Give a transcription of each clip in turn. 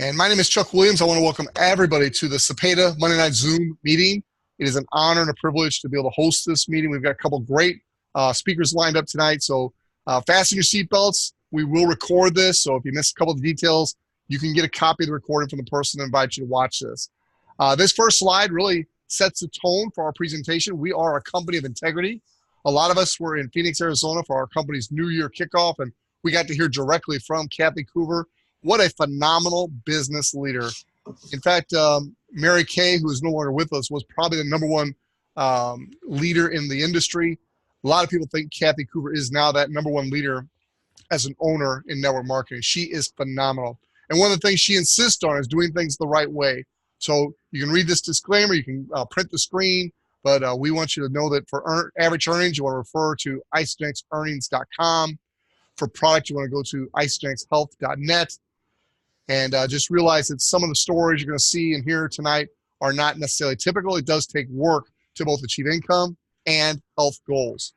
And my name is Chuck Williams. I want to welcome everybody to the Cepeda Monday Night Zoom meeting. It is an honor and a privilege to be able to host this meeting. We've got a couple great speakers lined up tonight, so fasten your seatbelts. We will record this, so if you miss a couple of the details, you can get a copy of the recording from the person that invites you to watch this. This first slide really sets the tone for our presentation. We are a company of integrity. A lot of us were in Phoenix, Arizona for our company's New Year kickoff, and we got to hear directly from Kathy Coover. What a phenomenal business leader. In fact, Mary Kay, who is no longer with us, was probably the #1 leader in the industry. A lot of people think Kathy Coover is now that #1 leader as an owner in network marketing. She is phenomenal. And one of the things she insists on is doing things the right way. So you can read this disclaimer, you can print the screen, but we want you to know that for average earnings, you want to refer to isagenixearnings.com. For product, you want to go to isagenixhealth.net. And just realize that some of the stories you're going to see and hear tonight are not necessarily typical. It does take work to both achieve income and health goals.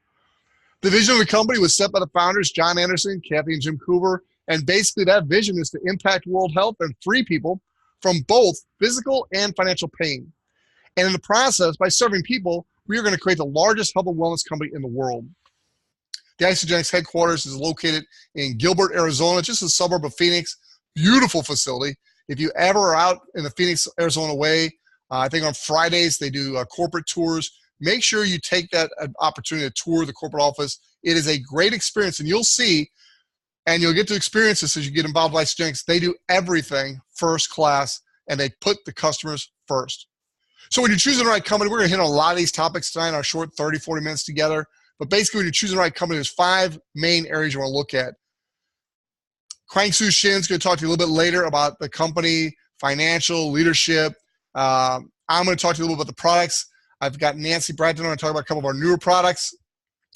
The vision of the company was set by the founders, John Anderson, Kathy and Jim Coover. And basically that vision is to impact world health and free people from both physical and financial pain. And in the process, by serving people, we are going to create the largest health and wellness company in the world. The Isagenix headquarters is located in Gilbert, Arizona, just a suburb of Phoenix. Beautiful facility. If you ever are out in the Phoenix, Arizona way, I think on Fridays they do corporate tours. Make sure you take that opportunity to tour the corporate office. It is a great experience, and you'll see, and you'll get to experience this as you get involved with Isagenix. They do everything first class, and they put the customers first. So when you're choosing the right company, we're going to hit on a lot of these topics tonight in our short 30, 40 minutes together. But basically, when you're choosing the right company, there's 5 main areas you want to look at. Kwangsoo Shin's going to talk to you a little bit later about the company, financial, leadership. I'm going to talk to you a little bit about the products. I've got Nancy Bratton on to talk about a couple of our newer products.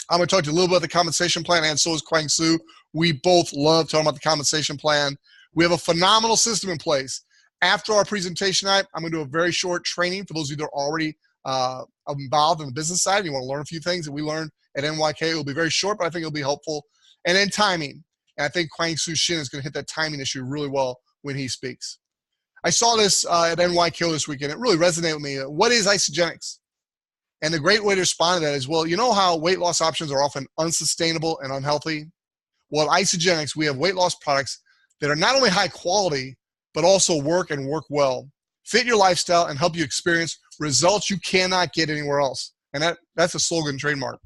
I'm going to talk to you a little bit about the compensation plan, and so is Kwangsoo. We both love talking about the compensation plan. We have a phenomenal system in place. After our presentation tonight, I'm going to do a very short training for those of you that are already involved in the business side. You want to learn a few things that we learned at NYK. It will be very short, but I think it'll be helpful. And then timing. And I think Kwangsoo Shin is going to hit that timing issue really well when he speaks. I saw this at NYK this weekend. It really resonated with me. What is Isagenix? And the great way to respond to that is, well, you know how weight loss options are often unsustainable and unhealthy? Well, at Isagenix, we have weight loss products that are not only high quality, but also work and work well, fit your lifestyle, and help you experience results you cannot get anywhere else. And that's a slogan trademark.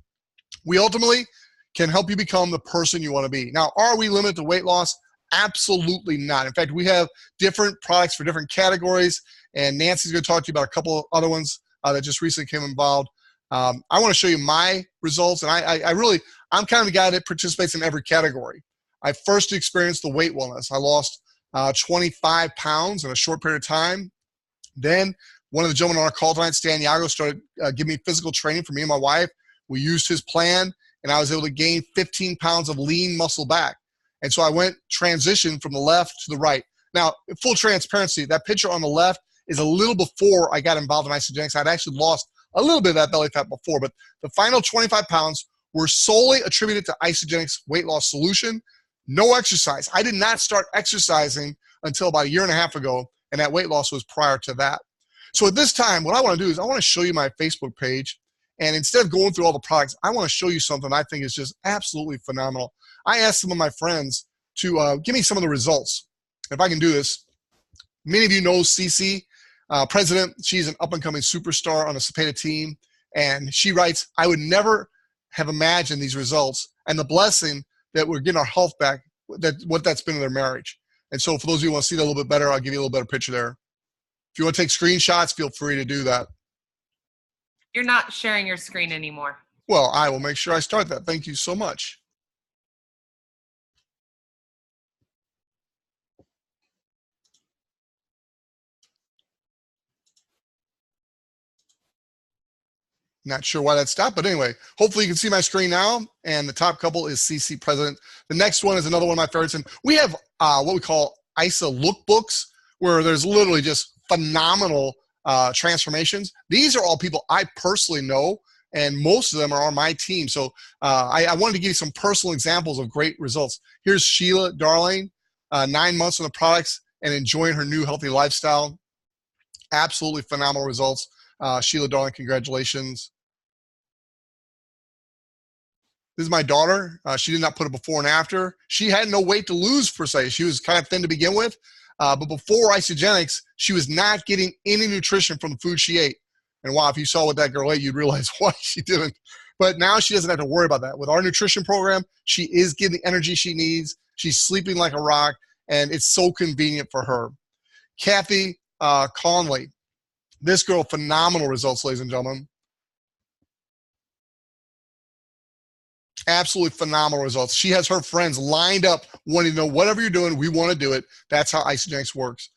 We ultimately can help you become the person you want to be. Now, are we limited to weight loss? Absolutely not. In fact, we have different products for different categories, and Nancy's going to talk to you about a couple of other ones that just recently came involved. I want to show you my results, and I'm kind of the guy that participates in every category. I first experienced the weight wellness. I lost 25 pounds in a short period of time. Then one of the gentlemen on our call tonight, Stan Yago, started giving me physical training for me and my wife. We used his plan, and I was able to gain 15 pounds of lean muscle back. And so I transitioned from the left to the right. Now, full transparency, that picture on the left is a little before I got involved in Isagenix. I'd actually lost a little bit of that belly fat before, but the final 25 pounds were solely attributed to Isagenix weight loss solution. No exercise. I did not start exercising until about 1.5 years ago, and that weight loss was prior to that. So at this time, what I want to do is I want to show you my Facebook page. And instead of going through all the products, I want to show you something I think is just absolutely phenomenal. I asked some of my friends to give me some of the results. If I can do this, many of you know Cece, president. She's an up-and-coming superstar on the Cepeda team. And she writes, I would never have imagined these results and the blessing that we're getting our health back, what that's been in their marriage. And so for those of you who want to see that a little bit better, I'll give you a little better picture there. If you want to take screenshots, feel free to do that. You're not sharing your screen anymore. Well, I will make sure I start that. Thank you so much. Not sure why that stopped, but anyway, hopefully you can see my screen now. And the top couple is CC President. The next one is another one of my favorites. And we have what we call ISA lookbooks, where there's literally just phenomenal transformations. These are all people I personally know, and most of them are on my team. So I wanted to give you some personal examples of great results. Here's Sheila Darling, 9 months on the products, and enjoying her new healthy lifestyle. Absolutely phenomenal results. Sheila, darling, congratulations. This is my daughter. She did not put a before and after. She had no weight to lose per se. She was kind of thin to begin with. But before Isagenix, she was not getting any nutrition from the food she ate. And wow, if you saw what that girl ate, you'd realize why she didn't. But now she doesn't have to worry about that. With our nutrition program, she is getting the energy she needs. She's sleeping like a rock, and it's so convenient for her. Kathy Conley. This girl, phenomenal results, ladies and gentlemen. Absolutely phenomenal results. She has her friends lined up wanting to know, whatever you're doing, we want to do it. That's how Isagenix works.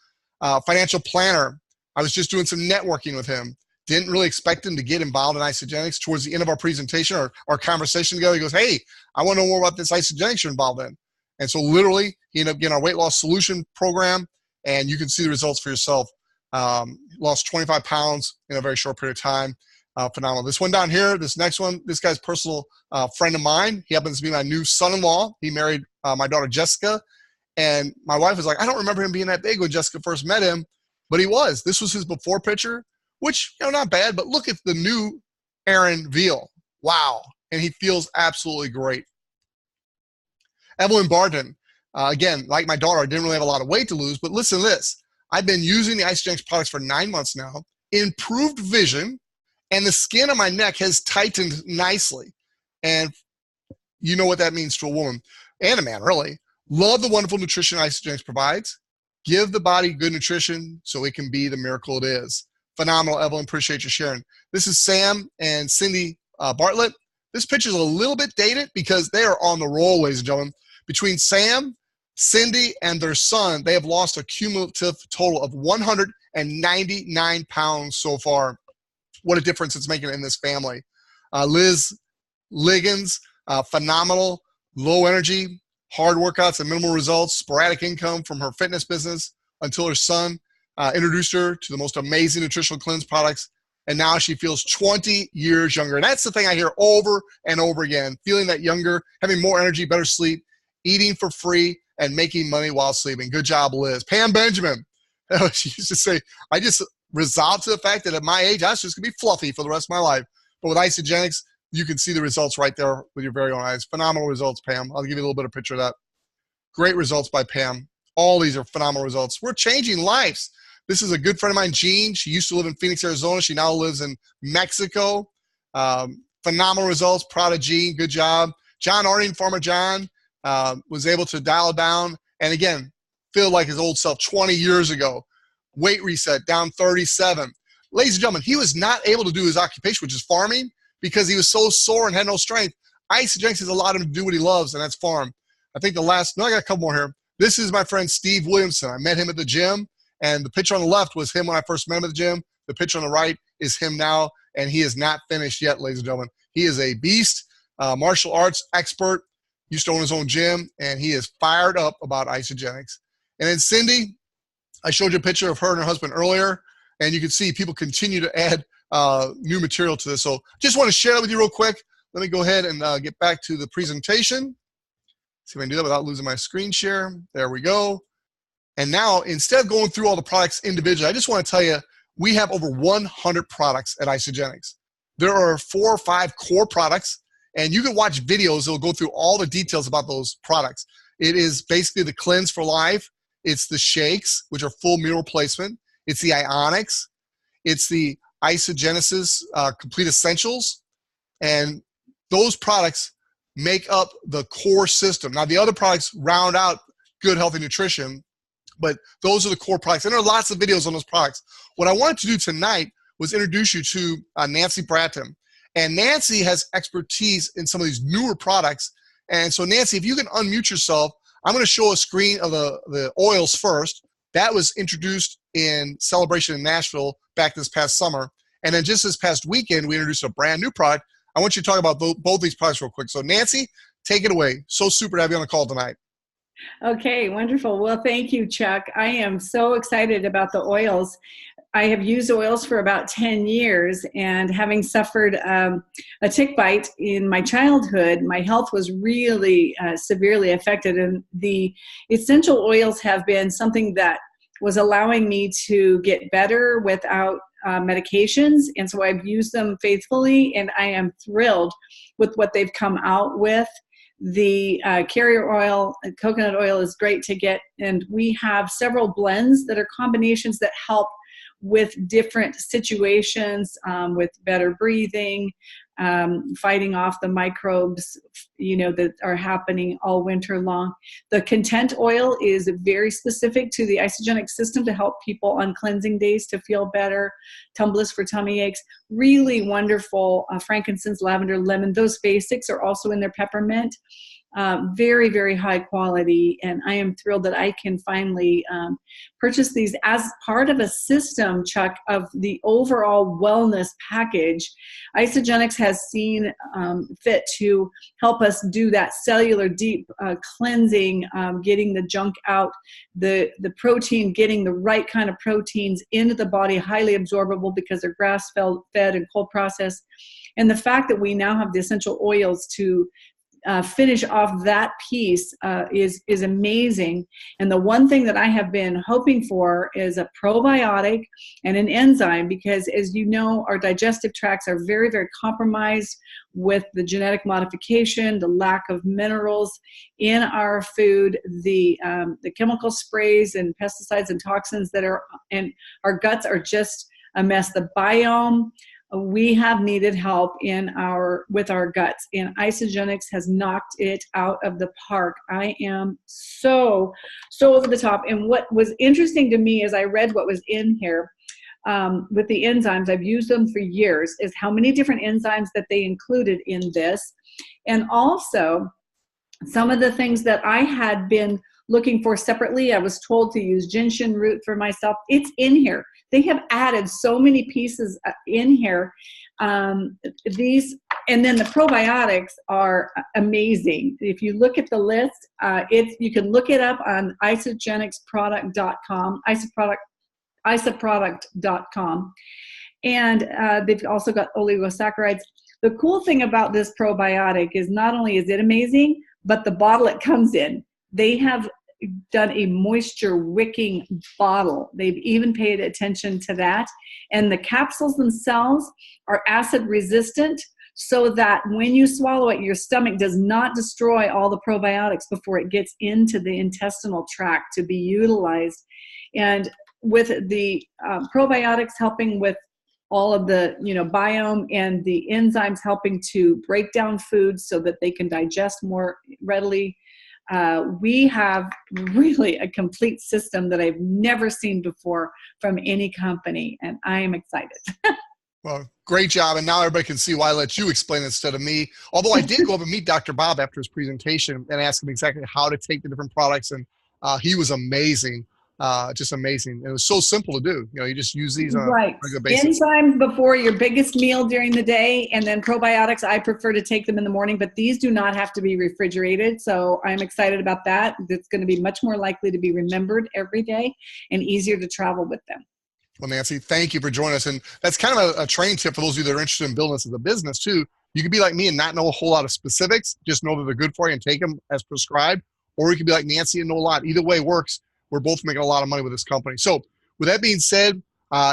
Financial planner. I was just doing some networking with him. Didn't really expect him to get involved in Isagenix. Towards the end of our presentation or our conversation together, he goes, hey, I want to know more about this Isagenix you're involved in. And so literally, he ended up getting our weight loss solution program, and you can see the results for yourself. Lost 25 pounds in a very short period of time. Phenomenal. This one down here, this next one, this guy's personal friend of mine. He happens to be my new son-in-law. He married my daughter Jessica, and my wife was like, I don't remember him being that big when Jessica first met him, but he was. This was his before picture, which, not bad, but look at the new Aaron Veal. Wow. And he feels absolutely great. Evelyn Bratton, again, like my daughter, I didn't really have a lot of weight to lose, but listen to this. I've been using the Isagenix products for 9 months now, improved vision, and the skin on my neck has tightened nicely. And you know what that means to a woman and a man, really. Love the wonderful nutrition Isagenix provides. Give the body good nutrition so it can be the miracle it is. Phenomenal, Evelyn. Appreciate you sharing. This is Sam and Cindy Bartlett. This picture is a little bit dated because they are on the roll, ladies and gentlemen. Between Sam, Cindy, and their son, they have lost a cumulative total of 199 pounds so far. What a difference it's making in this family. Liz Liggins, phenomenal, low energy, hard workouts and minimal results, sporadic income from her fitness business until her son introduced her to the most amazing nutritional cleanse products. And now she feels 20 years younger. And that's the thing I hear over and over again, feeling that younger, having more energy, better sleep, eating for free, and making money while sleeping. Good job, Liz. Pam Benjamin. She used to say, I just resolved to the fact that at my age, I was just going to be fluffy for the rest of my life. But with Isagenix, you can see the results right there with your very own eyes. Phenomenal results, Pam. I'll give you a little bit of picture of that. Great results by Pam. All these are phenomenal results. We're changing lives. This is a good friend of mine, Jean. She used to live in Phoenix, Arizona. She now lives in Mexico. Phenomenal results. Proud of Jean. Good job. John Arning, Farmer John, was able to dial it down. And again, feel like his old self 20 years ago. Weight reset, down 37. Ladies and gentlemen, he was not able to do his occupation, which is farming, because he was so sore and had no strength. Isagenix has allowed him to do what he loves, and that's farm. I think I got a couple more here. This is my friend Steve Williamson. I met him at the gym, and the picture on the left was him when I first met him at the gym. The picture on the right is him now, and he is not finished yet, ladies and gentlemen. He is a beast, martial arts expert, used to own his own gym, and he is fired up about Isagenix. And then Cindy, I showed you a picture of her and her husband earlier, and you can see people continue to add new material to this. So just want to share that with you real quick. Let me go ahead and get back to the presentation. See if I can do that without losing my screen share. There we go. And now, instead of going through all the products individually, I just want to tell you, we have over 100 products at Isagenix. There are 4 or 5 core products, and you can watch videos that will go through all the details about those products. It is basically the Cleanse for Life. It's the shakes, which are full meal replacement. It's the Ionics. It's the Isagenesis Complete Essentials. And those products make up the core system. Now, the other products round out good, healthy nutrition, but those are the core products. And there are lots of videos on those products. What I wanted to do tonight was introduce you to Nancy Bratton. And Nancy has expertise in some of these newer products. And so, Nancy, if you can unmute yourself, I'm going to show a screen of the oils first. That was introduced in Celebration in Nashville back this past summer. And then just this past weekend, we introduced a brand new product. I want you to talk about both these products real quick. So Nancy, take it away. So super to have you on the call tonight. Okay, wonderful. Well, thank you, Chuck. I am so excited about the oils. I have used oils for about 10 years, and having suffered a tick bite in my childhood, my health was really severely affected, and the essential oils have been something that was allowing me to get better without medications. And so I've used them faithfully, and I am thrilled with what they've come out with. The carrier oil, coconut oil is great to get. And we have several blends that are combinations that help with different situations, with better breathing, fighting off the microbes, that are happening all winter long. The content oil is very specific to the Isagenix system to help people on cleansing days to feel better. Tumblers for tummy aches, really wonderful. Frankincense, lavender, lemon, those basics are also in their peppermint. Very, very high quality, and I am thrilled that I can finally purchase these as part of a system, Chuck, of the overall wellness package. Isagenix has seen fit to help us do that cellular deep cleansing, getting the junk out, the protein, getting the right kind of proteins into the body, highly absorbable because they're grass-fed and cold processed. And the fact that we now have the essential oils to finish off that piece is amazing. And the one thing that I have been hoping for is a probiotic and an enzyme, because as you know, our digestive tracts are very, very compromised with the genetic modification, the lack of minerals in our food, the chemical sprays and pesticides and toxins that are, and our guts are just a mess. The biome, we have needed help with our guts, and Isagenix has knocked it out of the park. I am so over the top. And what was interesting to me as I read what was in here with the enzymes, I've used them for years, is how many different enzymes that they included in this. And also some of the things that I had been looking for separately. I was told to use ginseng root for myself. It's in here. They have added so many pieces in here. These, and then the probiotics are amazing. If you look at the list, you can look it up on isagenixproduct.com, isaproduct.com. And they've also got oligosaccharides. The cool thing about this probiotic is not only is it amazing, but the bottle it comes in. They have done a moisture wicking bottle. They've even paid attention to that. And the capsules themselves are acid resistant, so that when you swallow it, your stomach does not destroy all the probiotics before it gets into the intestinal tract to be utilized. And with the probiotics helping with all of the biome, and the enzymes helping to break down foods so that they can digest more readily, we have really a complete system that I've never seen before from any company, and I am excited. Well, great job. And now everybody can see why I let you explain it instead of me. Although I did go up and meet Dr. Bob after his presentation and ask him exactly how to take the different products. And he was amazing, just amazing. And it was so simple to do. You just use these on a regular basis. Enzymes before your biggest meal during the day, and then probiotics, I prefer to take them in the morning, but these do not have to be refrigerated. So I'm excited about that. It's going to be much more likely to be remembered every day and easier to travel with them. Well, Nancy, thank you for joining us. And that's kind of a training tip for those of you that are interested in building this as a business too. You could be like me and not know a whole lot of specifics, just know that they're good for you and take them as prescribed. Or you could be like Nancy and know a lot. Either way works. We're both making a lot of money with this company. So with that being said,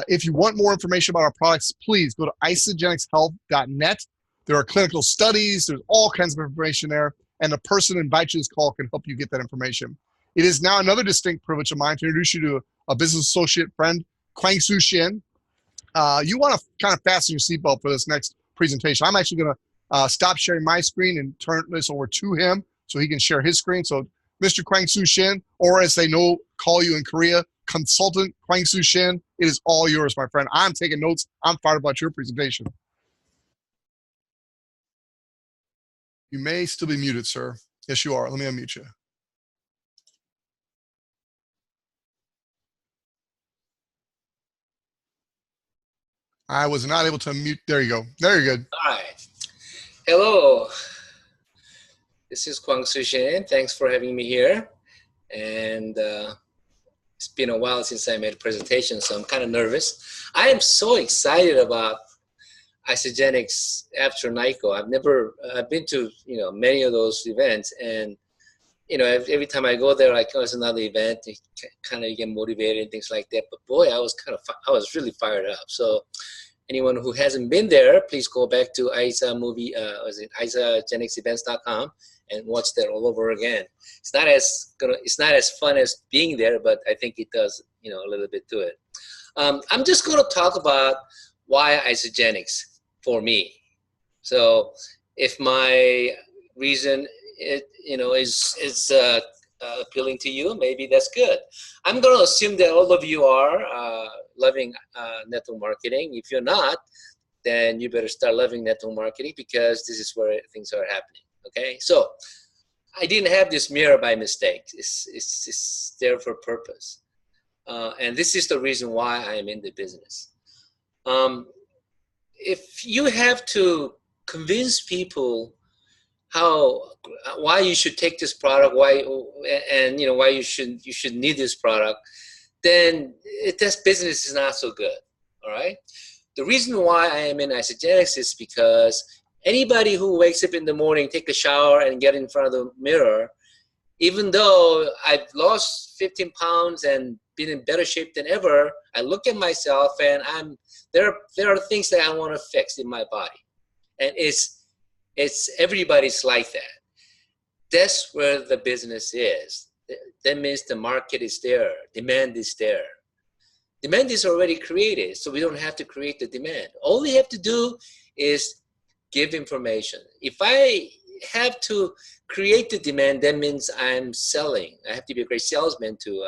if you want more information about our products, please go to isagenixhealth.net. There are clinical studies. There's all kinds of information there. And the person who invites you to this call can help you get that information. It is now another distinct privilege of mine to introduce you to a business associate friend, Kwangsoo Shin. You want to kind of fasten your seatbelt for this next presentation. I'm actually going to stop sharing my screen and turn this over to him so he can share his screen. So Mr. Kwangsoo Shin, or as they call you in Korea, Consultant Kwangsoo Shin, it is all yours, my friend. I'm taking notes. I'm fired about your presentation. You may still be muted, sir. Yes, you are. Let me unmute you. I was not able to unmute. There you go. There you're good. Hi. Hello. This is Kwangsoo Shin. Thanks for having me here. And it's been a while since I made a presentation, so I'm kind of nervous. I am so excited about Isagenix after NICO. I've been to many of those events, and you know, every time I go there, like, oh, it's another event, you kind of get motivated and things like that. But boy, I was really fired up. So anyone who hasn't been there, please go back to Isagenixevents.com and watch that all over again. It's not as fun as being there, but I think it does, you know, a little bit to it. I'm just going to talk about why Isagenix for me. So if my reason is appealing to you, maybe that's good. I'm going to assume that all of you are loving network marketing. If you're not, then you better start loving network marketing, because this is where things are happening. Okay, so I didn't have this mirror by mistake. It's there for purpose, and this is the reason why I am in the business. If you have to convince people why you should take this product, why you should need this product, then this business is not so good. All right. The reason why I am in Isagenix is because anybody who wakes up in the morning, take a shower, and get in front of the mirror, even though I've lost 15 pounds and been in better shape than ever, I look at myself and there are things that I want to fix in my body, and it's everybody's like that. That's where the business is. That means the market is there, demand is there. Demand is already created, so we don't have to create the demand. All we have to do is give information. If I have to create the demand, that means I'm selling. I have to be a great salesman to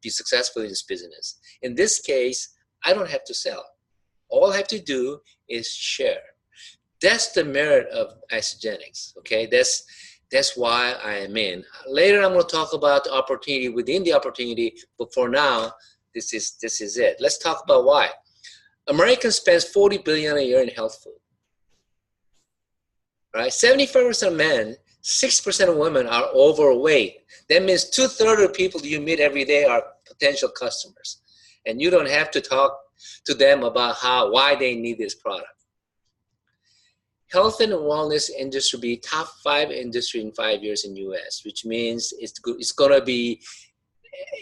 be successful in this business. In this case, I don't have to sell. All I have to do is share. That's the merit of Isagenix. Okay, that's why I am in. Later, I'm going to talk about the opportunity within the opportunity, but for now, this is it. Let's talk about why. Americans spend $40 billion a year in health food. Right? 75% of men, 6% of women are overweight. That means 2/3 of people you meet every day are potential customers, and you don't have to talk to them about why they need this product. Health and wellness industry will be top 5 industry in 5 years in U.S., which means it's going to be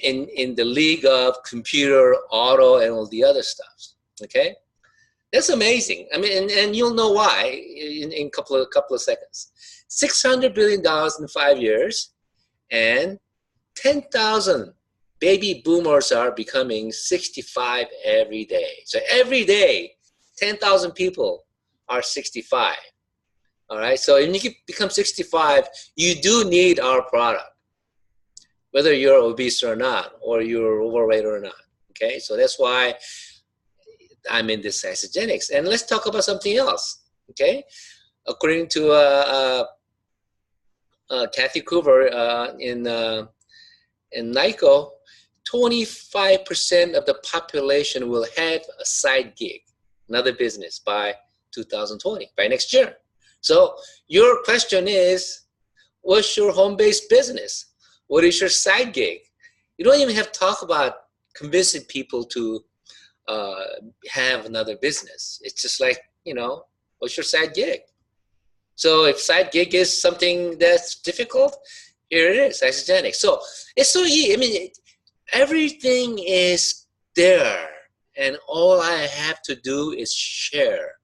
in the league of computer, auto, and all the other stuff. Okay, that's amazing. I mean, and you'll know why in a couple of seconds. $600 billion in 5 years, and 10,000 baby boomers are becoming 65 every day. So every day, 10,000 people are 65. All right. So when you become 65, you do need our product, whether you're obese or not, or you're overweight or not. Okay. So that's why I'm in this Isagenix. And let's talk about something else. Okay. According to Kathy Coover in NICO, 25% of the population will have a side gig, another business by 2020, by next year. So your question is, what's your home-based business? What is your side gig? You don't even have to talk about convincing people to have another business. It's just like, what's your side gig? So if side gig is something that's difficult, here it is, Isagenix. So it's so easy. I mean, everything is there, and all I have to do is share.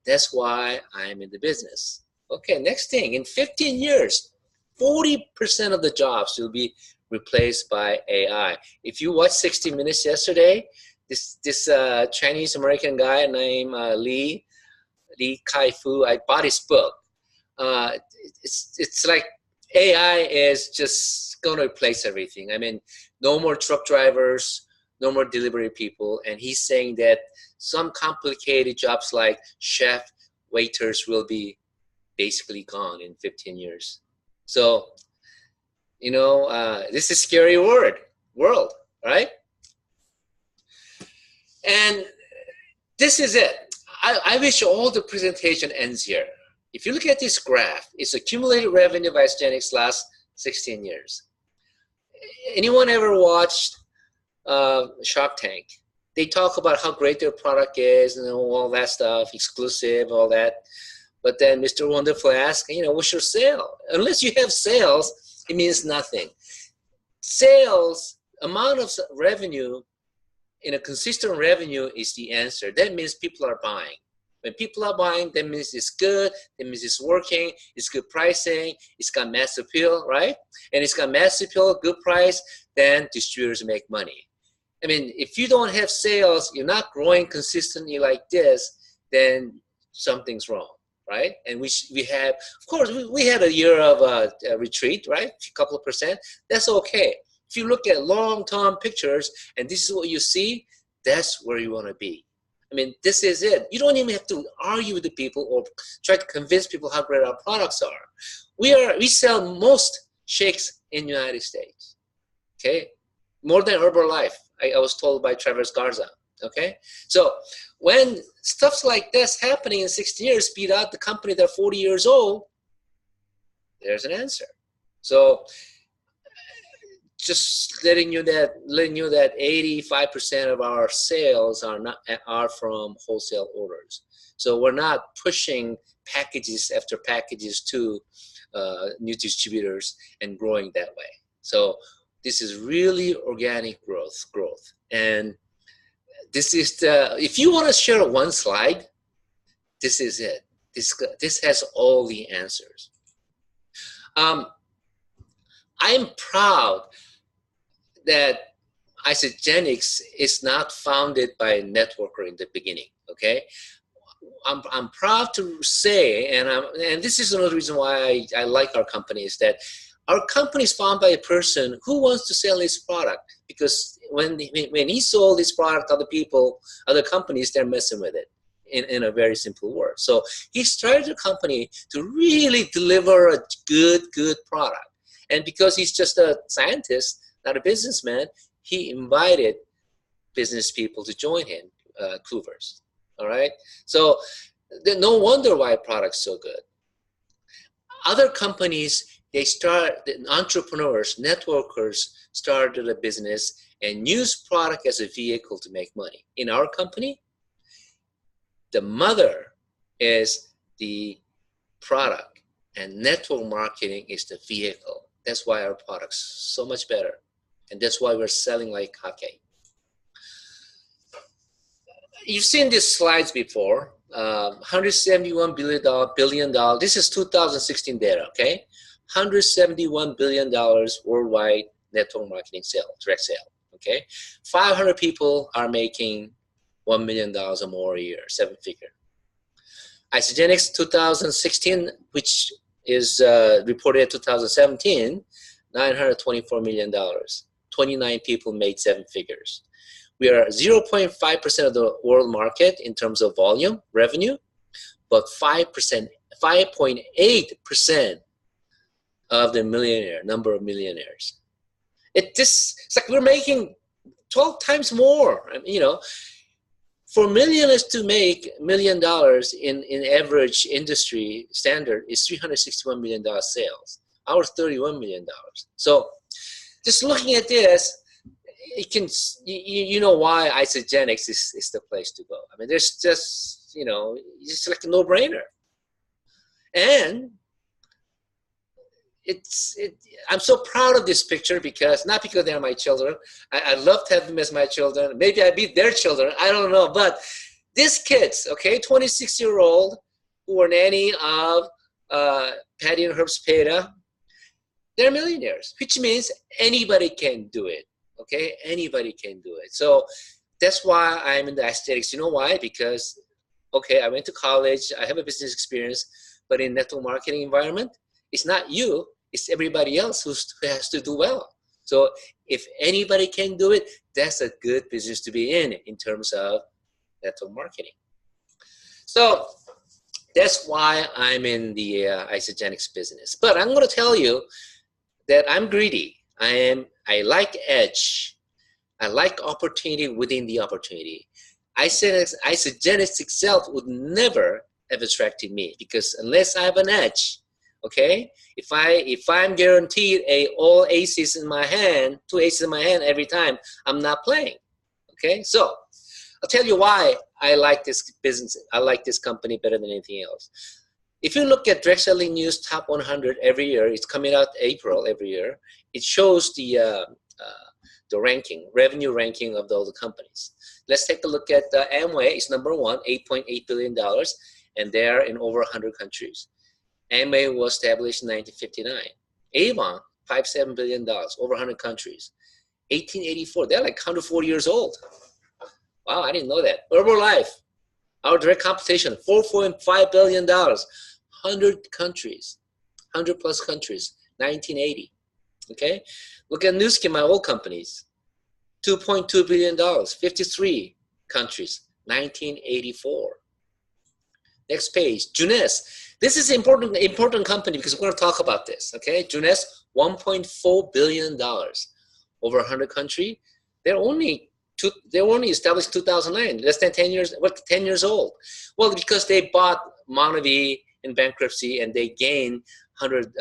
That's why I'm in the business. Okay, next thing. In 15 years, 40% of the jobs will be replaced by AI. If you watched 60 Minutes yesterday, this Chinese American guy named Li Kai-Fu, I bought his book. It's like AI is just going to replace everything. I mean, no more truck drivers, no more delivery people. And he's saying that some complicated jobs like chef, waiters will be basically gone in 15 years. So, this is a scary world, right? And this is it. I wish all the presentation ends here. If you look at this graph, it's accumulated revenue of Isagenix last 16 years. Anyone ever watched Shark Tank? They talk about how great their product is and all that stuff, exclusive, all that. But then Mr. Wonderful asks, what's your sale? Unless you have sales, it means nothing. Sales, amount of revenue in a consistent revenue is the answer. That means people are buying. When people are buying, that means it's good, that means it's working, it's good pricing, it's got mass appeal, right? And it's got mass appeal, good price, then distributors make money. I mean, if you don't have sales, you're not growing consistently like this, then something's wrong, right? And we have, of course, we had a year of a retreat, right? A couple of percent, that's okay. If you look at long-term pictures and this is what you see, that's where you want to be. I mean, this is it. You don't even have to argue with the people or try to convince people how great our products are. We sell most shakes in the United States, okay? More than Herbalife, I was told by Travis Garza, okay? So when stuff's like this happening in 16 years, beat out the company that are 40 years old, there's an answer. So just letting you that 85% of our sales are from wholesale orders. So we're not pushing packages after packages to new distributors and growing that way. So this is really organic growth. And this is if you want to share one slide, this is it. This has all the answers. I'm proud that Isagenix is not founded by a networker in the beginning, okay? I'm proud to say, and this is another reason why I like our company, is that our company is founded by a person who wants to sell his product, because when he sold his product to other people, other companies, they're messing with it in a very simple word. So he started a company to really deliver a good product. And because he's just a scientist, not a businessman, he invited business people to join him, Cougars. All right? So no wonder why product's so good. Other companies, the entrepreneurs, networkers started a business and used product as a vehicle to make money. In our company, the mother is the product and network marketing is the vehicle. That's why our product's so much better. And that's why we're selling like hotcakes. You've seen these slides before. $171 billion. This is 2016 data, okay? $171 billion worldwide network marketing sale, direct sale, okay? 500 people are making $1 million or more a year, 7-figure. Isagenix 2016, which is reported 2017, $924 million. 29 people made 7 figures. We are 0.5% of the world market in terms of volume, revenue, but 5.8% of the number of millionaires. It's like we're making 12 times more. I mean, for millionaires to make $1 million in average industry standard is $361 million sales. Ours $31 million. So just looking at this, it can, you know why Isagenix is the place to go. I mean, there's just, it's like a no-brainer. And I'm so proud of this picture not because they're my children. I love to have them as my children. Maybe I beat their children. I don't know. But these kids, okay, 26-year-old who are nanny of Patty and Herb Cepeda, they're millionaires, which means anybody can do it. Okay, anybody can do it. So that's why I'm in the aesthetics. You know why? Because, okay, I went to college. I have a business experience, but in network marketing environment, it's not you. It's everybody else who has to do well. So if anybody can do it, that's a good business to be in terms of network marketing. So that's why I'm in the Isagenix business. But I'm going to tell you that I'm greedy. I like edge. I like opportunity within the opportunity. Isagenix itself would never have attracted me because unless I have an edge, okay, if I'm guaranteed all aces in my hand, 2 aces in my hand every time, I'm not playing. Okay, so I'll tell you why I like this business. I like this company better than anything else. If you look at Direct Selling News Top 100 every year, it's coming out April every year. It shows the ranking, revenue ranking of all the companies. Let's take a look at Amway. It's number one, $8.8 billion, and they are in over 100 countries. Amway was established in 1959. Avon, $5.7 billion, over 100 countries. 1884, they're like 140 years old. Wow, I didn't know that. Herbalife, our direct competition, $4.5 billion, 100 countries, 100 plus countries, 1980. Okay, look at Nu Skin, my old companies, $2.2 billion, 53 countries, 1984. Next page, Junes. This is important company because we're going to talk about this. Okay, Junes, $1.4 billion, over 100 countries. They're only established 2009, less than 10 years. What, 10 years old? Well, because they bought Monavi in bankruptcy and they gained 100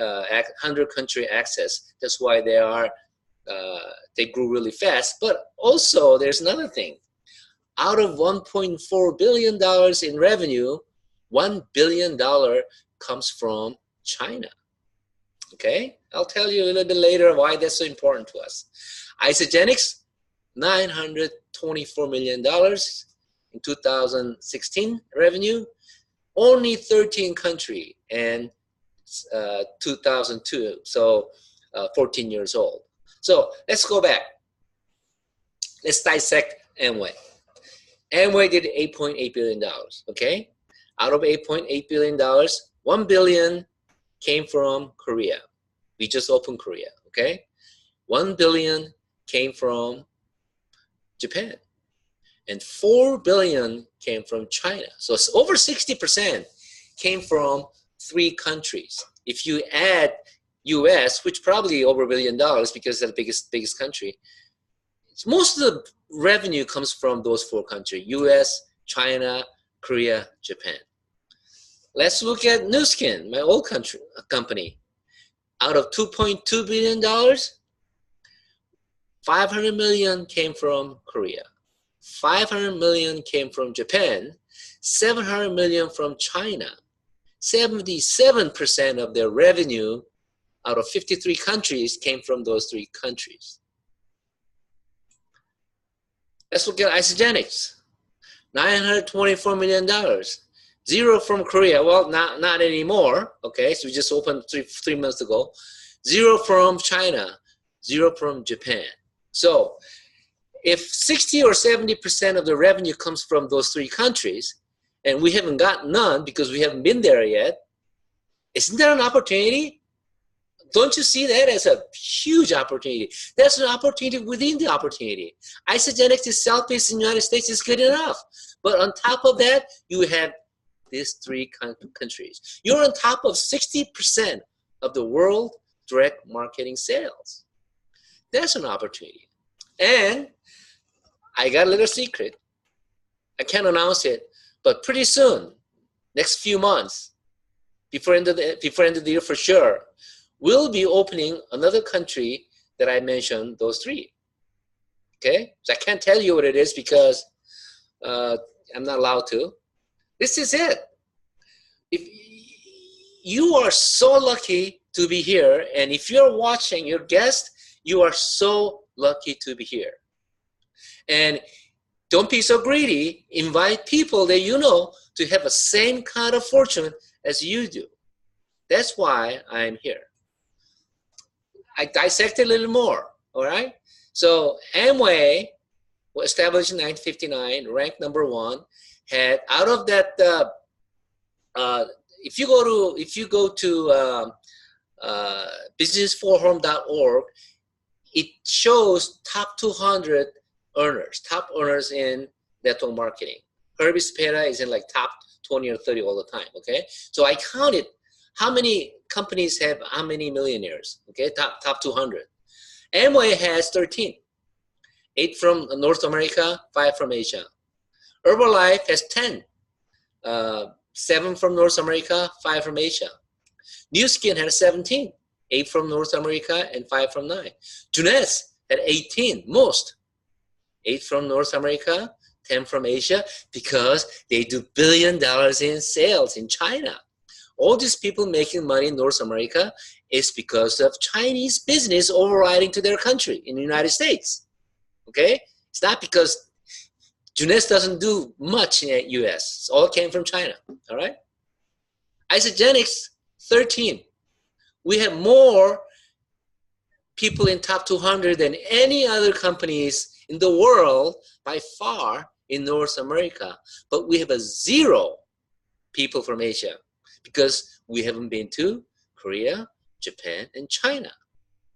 country access. That's why they grew really fast. But also, there's another thing. Out of $1.4 billion in revenue, $1 billion comes from China. Okay, I'll tell you a little bit later why that's so important to us. Isagenix, $924 million in 2016 revenue, only 13 countries, and 2002, so 14 years old. So let's go back. Let's dissect Amway. Amway did $8.8 billion, okay? Out of $8.8 billion, $1 billion came from Korea. We just opened Korea, okay? $1 billion came from Japan. And $4 billion came from China. So it's over 60% came from 3 countries. If you add US, which probably over $1 billion because it's the biggest country, most of the revenue comes from those 4 countries: US, China, Korea, Japan. Let's look at Nu Skin, my old company. Out of $2.2 billion, $500 million came from Korea. $500 million came from Japan, $700 million from China. 77% of their revenue out of 53 countries came from those 3 countries. Let's look at Isagenix, $924 million. 0 from Korea, well, not anymore, okay, so we just opened three months ago. 0 from China, 0 from Japan. So if 60 or 70% of the revenue comes from those 3 countries, and we haven't got none because we haven't been there yet, isn't there an opportunity? Don't you see that as a huge opportunity? That's an opportunity within the opportunity. Isagenix itself based in the United States is good enough. But on top of that, you have these 3 countries. You're on top of 60% of the world direct marketing sales. That's an opportunity. And I got a little secret. I can't announce it, but pretty soon, next few months, before end of the year for sure, we'll be opening another country that I mentioned, those 3. Okay? So I can't tell you what it is because I'm not allowed to. This is it. If you are so lucky to be here, and if you're watching your guest, you are so lucky to be here. And don't be so greedy. Invite people that you know to have the same kind of fortune as you do. That's why I'm here. I dissect a little more, all right? So Amway was established in 1959, ranked number 1, had out of that, if you go to businessforhome.org, it shows top 200 top earners in network marketing. Herbie Cepeda is in like top 20 or 30 all the time, okay? So I counted how many companies have how many millionaires, okay? Top 200. Amway has 13. 8 from North America, 5 from Asia. Herbalife has 10. 7 from North America, 5 from Asia. Nu Skin has 17. 8 from North America and 5 from 9. Junes had 18, most. 8 from North America, 10 from Asia, because they do $1 billion in sales in China. all these people making money in North America is because of Chinese business overriding to their country in the United States. Okay? It's not because Junes doesn't do much in the US. It all came from China. All right? Isagenix, 13. We have more people in top 200 than any other companies in the world by far in North America. But we have a 0 people from Asia because we haven't been to Korea, Japan, and China.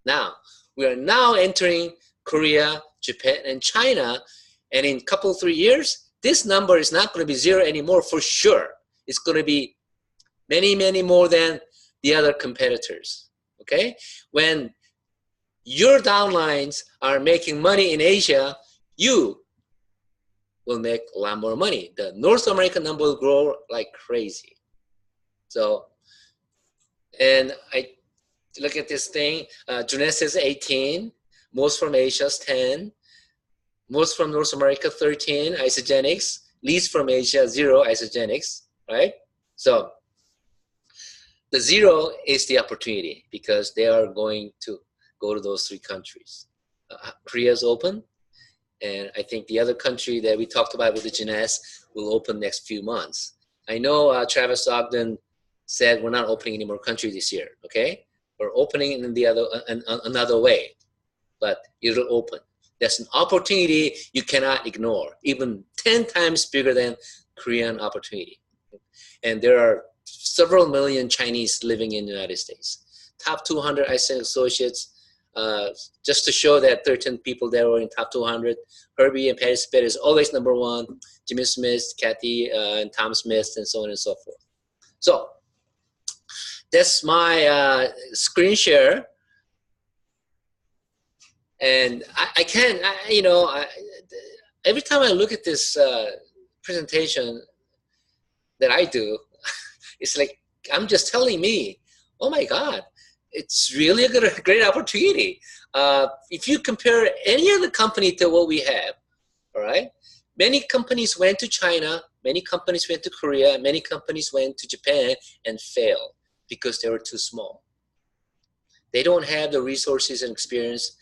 Now, we are now entering Korea, Japan, and China. And in a couple, 3 years, this number is not going to be 0 anymore for sure. It's going to be many, many more than the other competitors. Okay? When your downlines are making money in Asia, you will make a lot more money. The North American number will grow like crazy. So, and I look at this thing, Junes is 18, most from Asia is 10, most from North America 13, Isagenix, least from Asia 0, Isagenix, right? So, the 0 is the opportunity because they are going to go to those 3 countries. Korea's open, and I think the other country that we talked about with the Junes will open next few months. I know Travis Ogden said we're not opening any more countries this year, okay? We're opening in the other, another way, but it'll open. That's an opportunity you cannot ignore, even 10 times bigger than Korean opportunity. And there are several million Chinese living in the United States. Top 200 Isagenix Associates, just to show that 13 people there were in top 200. Herbie and Patty Cepeda is always number 1. Jimmy Smith, Kathy, and Tom Smith, and so on and so forth. So that's my screen share. And I can, every time I look at this presentation that I do, it's like, I'm just telling me, oh my God, it's really a great opportunity. If you compare any other company to what we have, all right? Many companies went to China, many companies went to Korea, many companies went to Japan and failed because they were too small. They don't have the resources and experience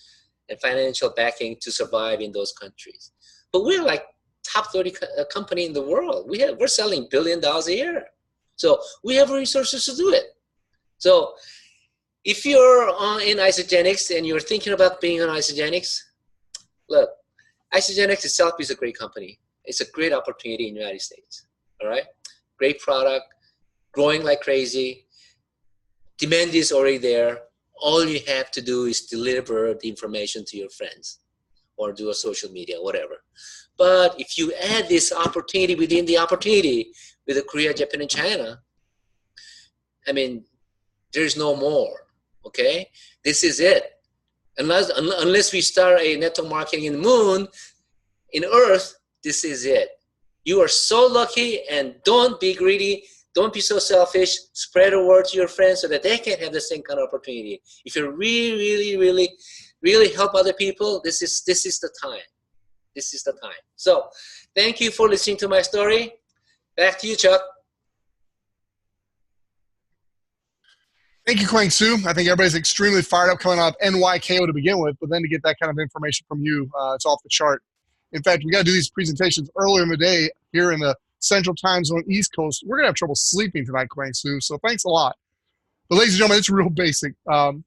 and financial backing to survive in those countries. But we're like top 30 company in the world. We're selling $1 billion a year. So we have resources to do it. So if you're in Isagenix and you're thinking about being on Isagenix, look, Isagenix itself is a great company. It's a great opportunity in the United States, all right? Great product, growing like crazy. Demand is already there. All you have to do is deliver the information to your friends or do a social media, whatever. But if you add this opportunity within the opportunity with the Korea, Japan, and China, I mean, there's no more, okay? This is it. Unless we start a network marketing in the moon, in Earth, this is it. You are so lucky, and don't be greedy. Don't be so selfish. Spread the word to your friends so that they can have the same kind of opportunity. If you really help other people, this is the time. This is the time. So thank you for listening to my story. Back to you, Chuck. Thank you, Kwangsoo. I think everybody's extremely fired up coming off NYKO to begin with, but then to get that kind of information from you, it's off the chart. In fact, we got to do these presentations earlier in the day here in the Central Time Zone, East Coast. We're going to have trouble sleeping tonight, Kwangsoo, so thanks a lot. But ladies and gentlemen, it's real basic.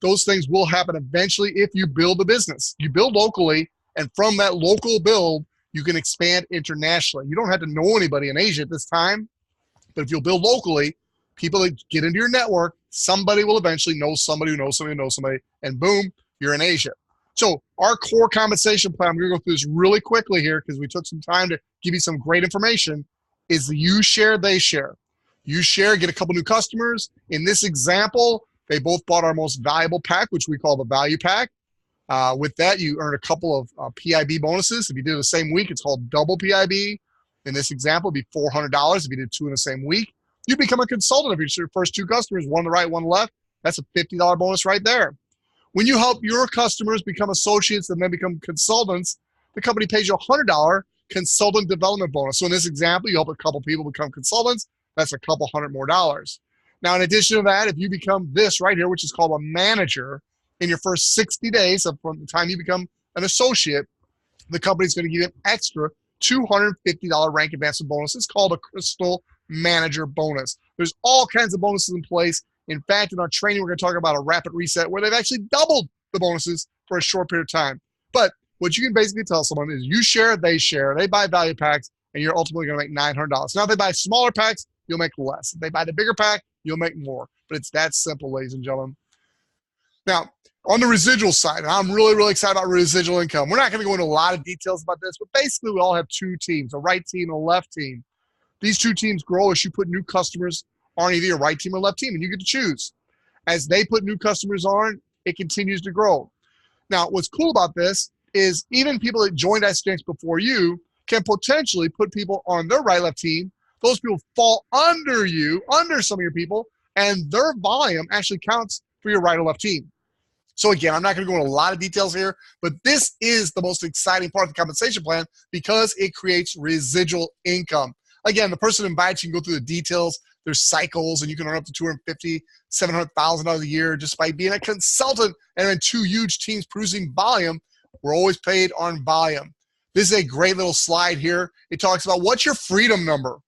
Those things will happen eventually if you build a business. You build locally, and from that local build, you can expand internationally. You don't have to know anybody in Asia at this time, but if you'll build locally, people that get into your network, somebody will eventually know somebody who knows somebody who knows somebody, and boom, you're in Asia. So our core compensation plan, I'm going to go through this really quickly here because we took some time to give you some great information, is the you share, they share. You share, get a couple new customers. In this example, they both bought our most valuable pack, which we call the value pack. With that, you earn a couple of PIB bonuses. If you do it the same week, it's called double PIB. In this example, it'd be $400 if you did 2 in the same week. You become a consultant if your first 2 customers, one to the right, one to the left. That's a $50 bonus right there. When you help your customers become associates and then become consultants, the company pays you a $100 consultant development bonus. So in this example, you help a couple people become consultants. That's a couple $100 more. Now, in addition to that, if you become this right here, which is called a manager, in your first 60 days from the time you become an associate, the company's going to give you an extra $250 rank advancement bonus. It's called a Crystal Manager Bonus. There's all kinds of bonuses in place. In fact, in our training, we're going to talk about a rapid reset where they've actually doubled the bonuses for a short period of time. But what you can basically tell someone is you share, they buy value packs, and you're ultimately going to make $900. Now, if they buy smaller packs, you'll make less. If they buy the bigger pack, you'll make more. But it's that simple, ladies and gentlemen. Now, on the residual side, and I'm really, really excited about residual income. We're not going to go into a lot of details about this, but basically we all have two teams, a right team and a left team. These two teams grow as you put new customers on either your right team or left team, and you get to choose. As they put new customers on, it continues to grow. Now, what's cool about this is even people that joined Isagenix before you can potentially put people on their right-left team. Those people fall under you, under some of your people, and their volume actually counts for your right or left team. So again, I'm not going to go into a lot of details here, but this is the most exciting part of the compensation plan because it creates residual income. Again, the person invites you can go through the details. There's cycles, and you can earn up to $250,000, $700,000 a year just by being a consultant and in two huge teams producing volume. We're always paid on volume. This is a great little slide here. It talks about what's your freedom number.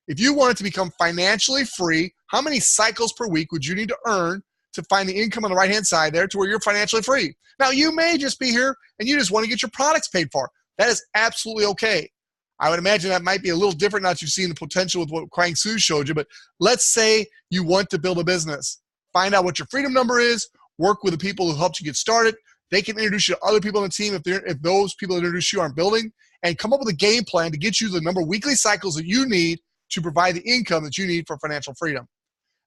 If you wanted to become financially free, how many cycles per week would you need to earn to find the income on the right-hand side there to where you're financially free? Now, you may just be here and you just want to get your products paid for. That is absolutely okay. I would imagine that might be a little different now that you've seen the potential with what Kwangsoo showed you, but let's say you want to build a business. Find out what your freedom number is, work with the people who helped you get started. They can introduce you to other people on the team if those people that introduce you aren't building, and come up with a game plan to get you the number of weekly cycles that you need to provide the income that you need for financial freedom.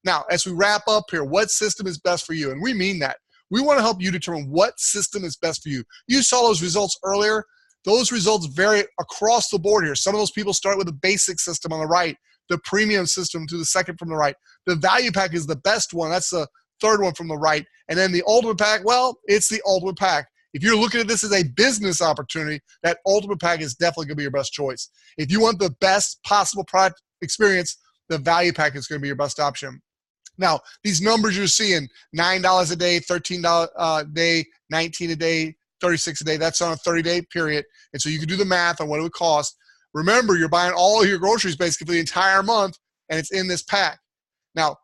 Now, as we wrap up here, what system is best for you? And we mean that. We want to help you determine what system is best for you. You saw those results earlier. Those results vary across the board here. Some of those people start with the basic system on the right, the premium system to the second from the right. The value pack is the best one. That's the third one from the right. And then the ultimate pack, well, it's the ultimate pack. If you're looking at this as a business opportunity, that ultimate pack is definitely going to be your best choice. If you want the best possible product experience, the value pack is going to be your best option. Now, these numbers you're seeing, $9 a day, $13 a day, $19 a day, $36 a day, that's on a 30-day period. And so you can do the math on what it would cost. Remember, you're buying all of your groceries basically for the entire month, and it's in this pack. Now,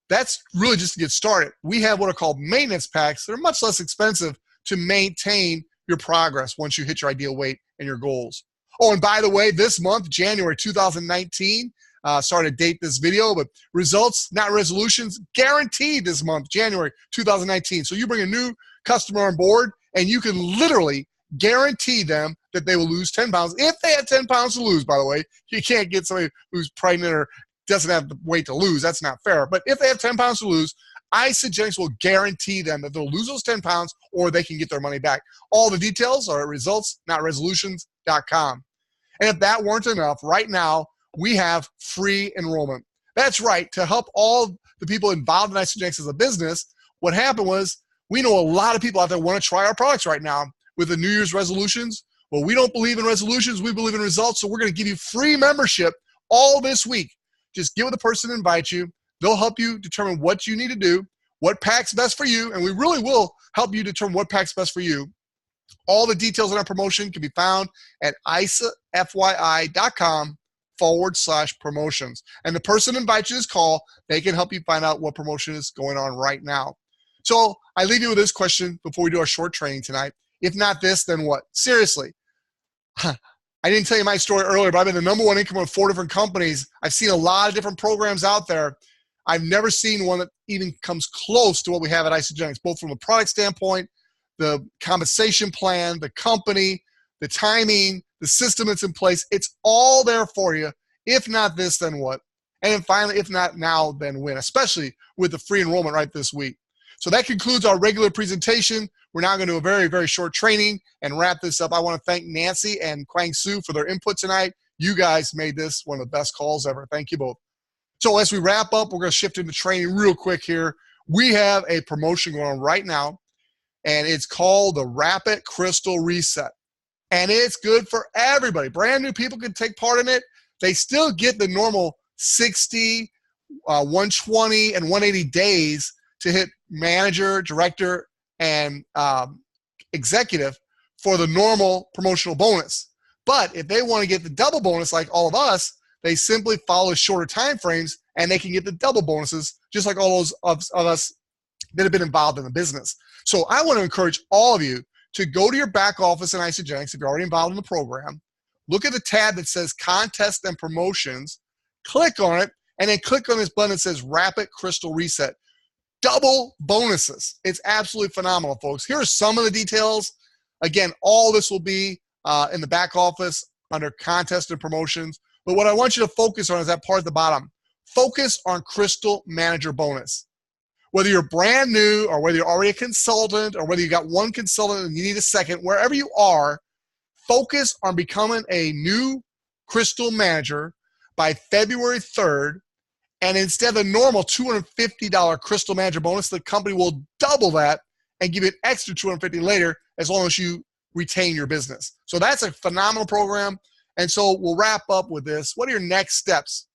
that's really just to get started. We have what are called maintenance packs. They're much less expensive to maintain your progress once you hit your ideal weight and your goals. Oh, and by the way, this month, January 2019, sorry to date this video, but results, not resolutions, guaranteed this month, January 2019. So you bring a new customer on board, and you can literally guarantee them that they will lose 10 pounds. If they have 10 pounds to lose, by the way, you can't get somebody who's pregnant or doesn't have the weight to lose. That's not fair. But if they have 10 pounds to lose, Isagenix will guarantee them that they'll lose those 10 pounds or they can get their money back. All the details are at results-not-resolutions.com. And if that weren't enough, right now, we have free enrollment. That's right. To help all the people involved in Isagenix as a business, what happened was we know a lot of people out there want to try our products right now with the New Year's resolutions. Well, we don't believe in resolutions. We believe in results. So we're going to give you free membership all this week. Just get with the person that invites you. They'll help you determine what you need to do, what pack's best for you, and we really will help you determine what pack's best for you. All the details on our promotion can be found at isafyi.com/promotions. And the person that invites you to this call, they can help you find out what promotion is going on right now. So I leave you with this question before we do our short training tonight. If not this, then what? Seriously. I didn't tell you my story earlier, but I've been the #1 income of 4 different companies. I've seen a lot of different programs out there. I've never seen one that even comes close to what we have at Isagenix, both from a product standpoint, the compensation plan, the company, the timing, the system that's in place. It's all there for you. If not this, then what? And then finally, if not now, then when, especially with the free enrollment right this week. So that concludes our regular presentation. We're now going to do a very, very short training and wrap this up. I want to thank Nancy and Kwangsoo for their input tonight. You guys made this one of the best calls ever. Thank you both. So as we wrap up, we're going to shift into training real quick here. We have a promotion going on right now, and it's called the Rapid Crystal Reset. And it's good for everybody. Brand new people can take part in it. They still get the normal 60 120 and 180 days to hit manager, director, and executive for the normal promotional bonus. But if they want to get the double bonus like all of us, they simply follow shorter time frames and they can get the double bonuses just like all those of us that have been involved in the business. So I want to encourage all of you to go to your back office in Isagenix if you're already involved in the program. Look at the tab that says Contest and Promotions. Click on it, and then click on this button that says Rapid Crystal Reset. Double bonuses. It's absolutely phenomenal, folks. Here are some of the details. Again, all this will be in the back office under Contest and Promotions. But what I want you to focus on is that part at the bottom. Focus on Crystal Manager Bonus. Whether you're brand new or whether you're already a consultant or whether you got one consultant and you need a second, wherever you are, focus on becoming a new Crystal Manager by February 3rd. And instead of the normal $250 Crystal Manager bonus, the company will double that and give you an extra $250 later as long as you retain your business. So that's a phenomenal program. And so we'll wrap up with this. What are your next steps?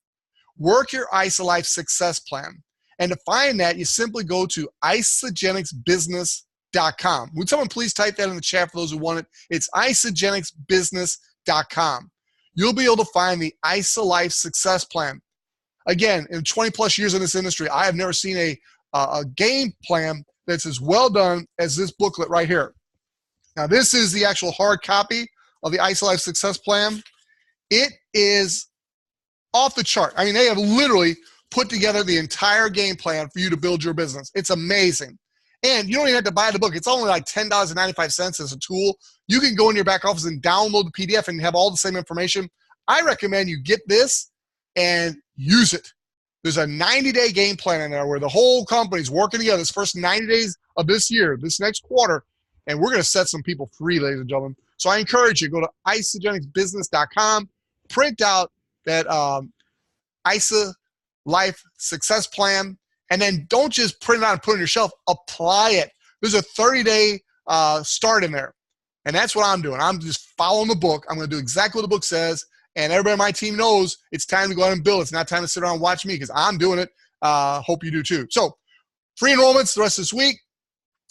Work your ISA Life Success Plan. And to find that, you simply go to isagenixbusiness.com. Would someone please type that in the chat for those who want it? It's isagenixbusiness.com. You'll be able to find the ISA Life Success Plan. Again, in 20 plus years in this industry, I have never seen a game plan that's as well done as this booklet right here. Now, this is the actual hard copy of the ISA Life Success Plan. It is off the chart. I mean, they have literally put together the entire game plan for you to build your business. It's amazing. And you don't even have to buy the book. It's only like $10.95 as a tool. You can go in your back office and download the PDF and have all the same information. I recommend you get this and use it. There's a 90-day game plan in there where the whole company's working together this first 90 days of this year, this next quarter, and we're going to set some people free, ladies and gentlemen. So I encourage you, go to isagenixbusiness.com, print out that ISA Life Success Plan, and then don't just print it out and put it on your shelf, apply it. There's a 30-day start in there, and that's what I'm doing. I'm just following the book. I'm going to do exactly what the book says, and everybody on my team knows it's time to go out and build. It's not time to sit around and watch me because I'm doing it. Hope you do too. So free enrollments the rest of this week.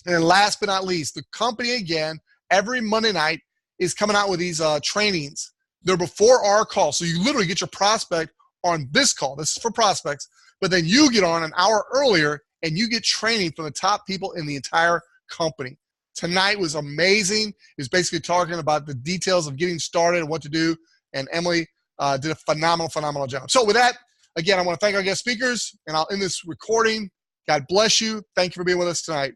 And then last but not least, the company, again, every Monday night is coming out with these trainings. They're before our call. So you literally get your prospect on this call. This is for prospects. But then you get on an hour earlier and you get training from the top people in the entire company. Tonight was amazing. It's basically talking about the details of getting started and what to do. And Emily did a phenomenal job. So with that, again, I want to thank our guest speakers, and I'll end this recording. God bless you. Thank you for being with us tonight.